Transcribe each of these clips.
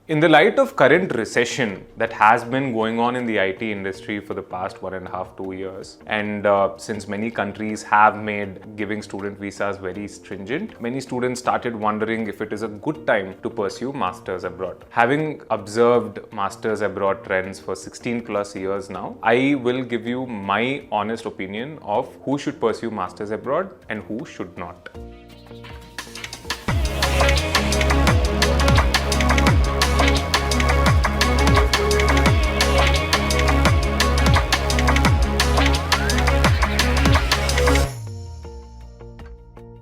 In the light of current recession that has been going on in the IT industry for the past 1.5 to 2 years, and since many countries have made giving student visas very stringent, many students started wondering if it is a good time to pursue masters abroad. Having observed masters abroad trends for 16 plus years now, I will give you my honest opinion of who should pursue masters abroad and who should not.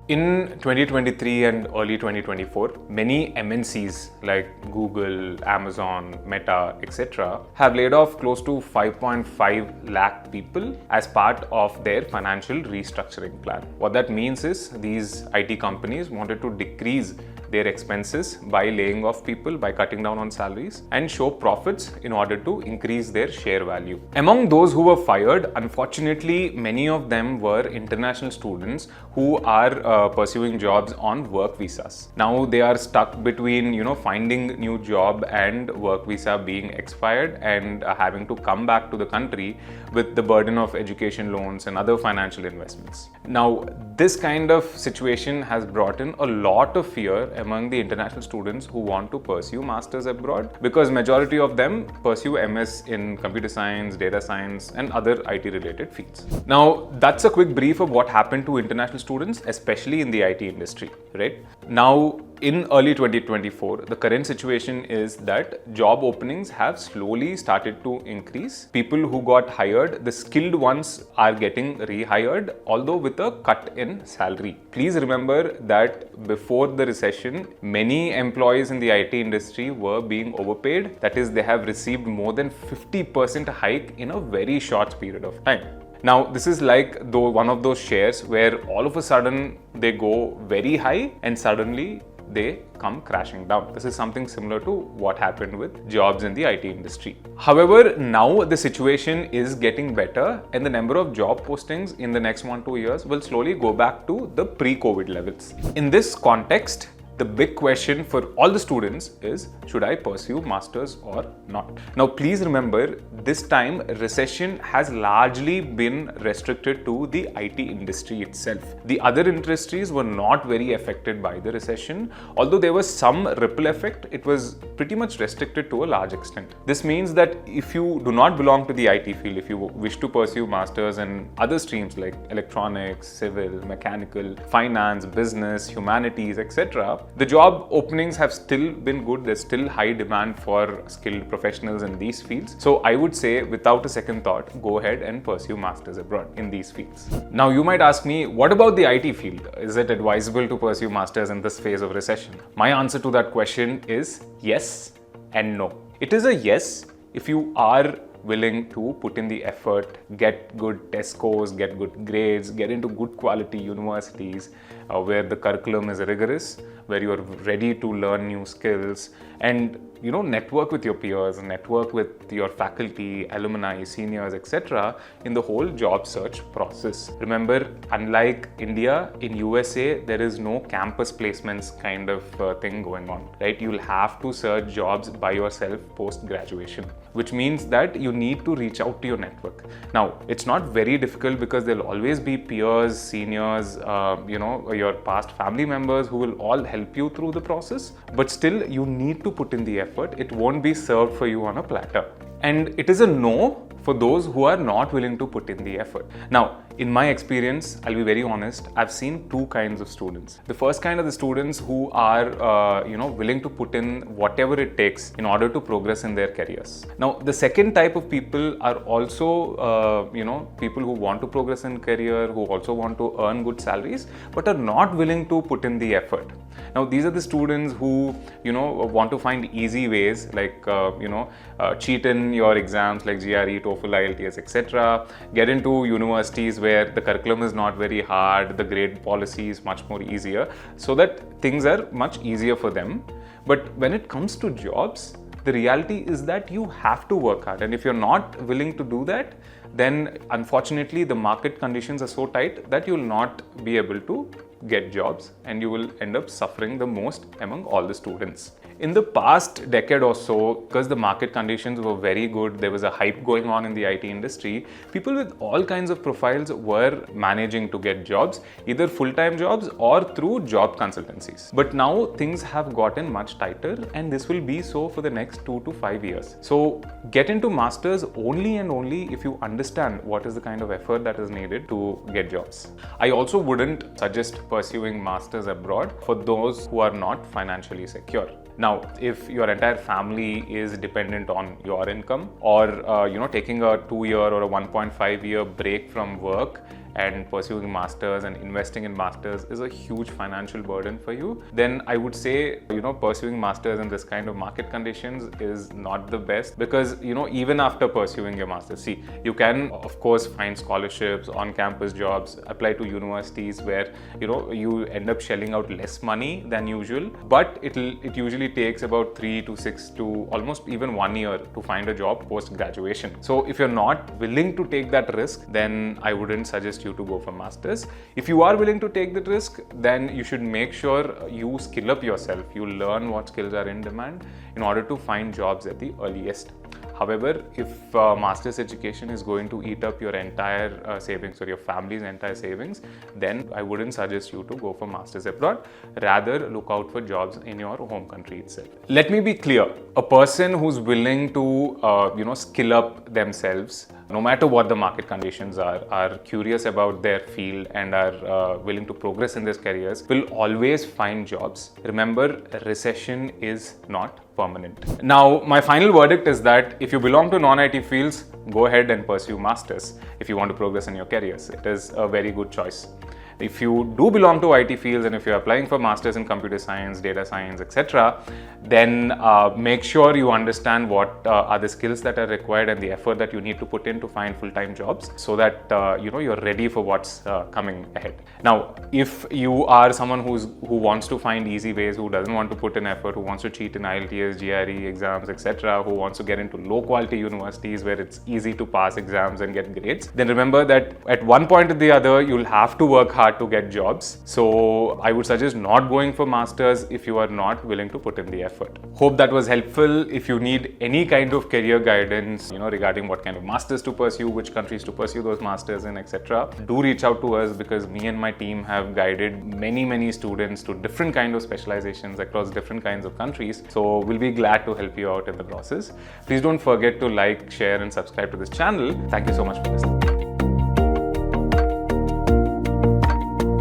In 2023 and early 2024, many MNCs like Google, Amazon, Meta, etc. have laid off close to 5.5 lakh people as part of their financial restructuring plan. What that means is these IT companies wanted to decrease their expenses by laying off people, by cutting down on salaries, and show profits in order to increase their share value. Among those who were fired, unfortunately, many of them were international students who are pursuing jobs on work visas. Now they are stuck between, finding new job and work visa being expired and having to come back to the country with the burden of education loans and other financial investments. Now, this kind of situation has brought in a lot of fear among the international students who want to pursue masters abroad, because majority of them pursue MS in computer science, data science, and other IT related fields. Now, that's a quick brief of what happened to international students, especially in the IT industry, right? Now, in early 2024, the current situation is that job openings have slowly started to increase. People who got hired, the skilled ones are getting rehired, although with a cut in salary. Please remember that before the recession, many employees in the IT industry were being overpaid. That is, they have received more than 50% hike in a very short period of time. Now, this is like one of those shares where all of a sudden they go very high and suddenly they come crashing down. This is something similar to what happened with jobs in the IT industry. However, now the situation is getting better and the number of job postings in the next 1-2 years will slowly go back to the pre-COVID levels. In this context, the big question for all the students is, should I pursue masters or not? Now, please remember, this time recession has largely been restricted to the IT industry itself. The other industries were not very affected by the recession. Although there was some ripple effect, it was pretty much restricted to a large extent. This means that if you do not belong to the IT field, if you wish to pursue masters in other streams like electronics, civil, mechanical, finance, business, humanities, etc., the job openings have still been good. There's still high demand for skilled professionals in these fields. So I would say, without a second thought, go ahead and pursue masters abroad in these fields. Now you might ask me, what about the IT field? Is it advisable to pursue masters in this phase of recession? My answer to that question is yes and no. It is a yes if you are willing to put in the effort, get good test scores, get good grades, get into good quality universities where the curriculum is rigorous, where you are ready to learn new skills and network with your peers, network with your faculty, alumni, seniors, etc. in the whole job search process. Remember, unlike India, in USA, there is no campus placements kind of thing going on, right? You'll have to search jobs by yourself post-graduation, which means that you need to reach out to your network. Now, it's not very difficult because there'll always be peers, seniors, your past family members who will all help you through the process, but still you need to put in the effort. It won't be served for you on a platter. And it is a no for those who are not willing to put in the effort. Now, in my experience, I'll be very honest, I've seen two kinds of students. The first kind are the students who are, willing to put in whatever it takes in order to progress in their careers. Now, the second type of people are also, people who want to progress in career, who also want to earn good salaries, but are not willing to put in the effort. Now, these are the students who, want to find easy ways like, cheat in your exams like GRE, TOEFL, IELTS, etc. Get into universities where the curriculum is not very hard, the grade policy is much more easier, so that things are much easier for them. But when it comes to jobs, the reality is that you have to work hard. And if you're not willing to do that, then unfortunately the market conditions are so tight that you will not be able to get jobs and you will end up suffering the most among all the students. In the past decade or so, because the market conditions were very good, there was a hype going on in the IT industry, people with all kinds of profiles were managing to get jobs, either full-time jobs or through job consultancies. But now things have gotten much tighter, and this will be so for the next 2 to 5 years. So get into masters only and only if you understand what is the kind of effort that is needed to get jobs. I also wouldn't suggest pursuing masters abroad for those who are not financially secure. Now, if your entire family is dependent on your income, or taking a 2-year or a 1.5-year break from work and pursuing masters and investing in masters is a huge financial burden for you, then I would say, pursuing masters in this kind of market conditions is not the best, because, even after pursuing your masters, see, you can of course find scholarships, on-campus jobs, apply to universities where, you end up shelling out less money than usual, but it usually takes about 3 to 6 to almost even 1 year to find a job post-graduation. So if you're not willing to take that risk, then I wouldn't suggest you to go for masters. If you are willing to take the risk, then you should make sure you skill up yourself. You learn what skills are in demand in order to find jobs at the earliest. However, if master's education is going to eat up your entire savings or your family's entire savings, then I wouldn't suggest you to go for masters abroad. Rather, look out for jobs in your home country itself. Let me be clear. A person who's willing to skill up themselves, no matter what the market conditions are curious about their field and are willing to progress in their careers, will always find jobs. Remember, recession is not permanent. Now, my final verdict is that if you belong to non-IT fields, go ahead and pursue masters if you want to progress in your careers. It is a very good choice. If you do belong to IT fields and if you're applying for masters in computer science, data science, etc., then make sure you understand what are the skills that are required and the effort that you need to put in to find full-time jobs, so that you're ready for what's coming ahead. Now, if you are someone who wants to find easy ways, who doesn't want to put in effort, who wants to cheat in IELTS, GRE exams, etc., who wants to get into low-quality universities where it's easy to pass exams and get grades, then remember that at one point or the other, you'll have to work hard to get jobs. So I would suggest not going for masters if you are not willing to put in the effort. Hope that was helpful. If you need any kind of career guidance, regarding what kind of masters to pursue, which countries to pursue those masters in, etc., do reach out to us, because me and my team have guided many students to different kind of specializations across different kinds of countries. So we'll be glad to help you out in the process. Please don't forget to like, share and subscribe to this channel. Thank you so much for listening.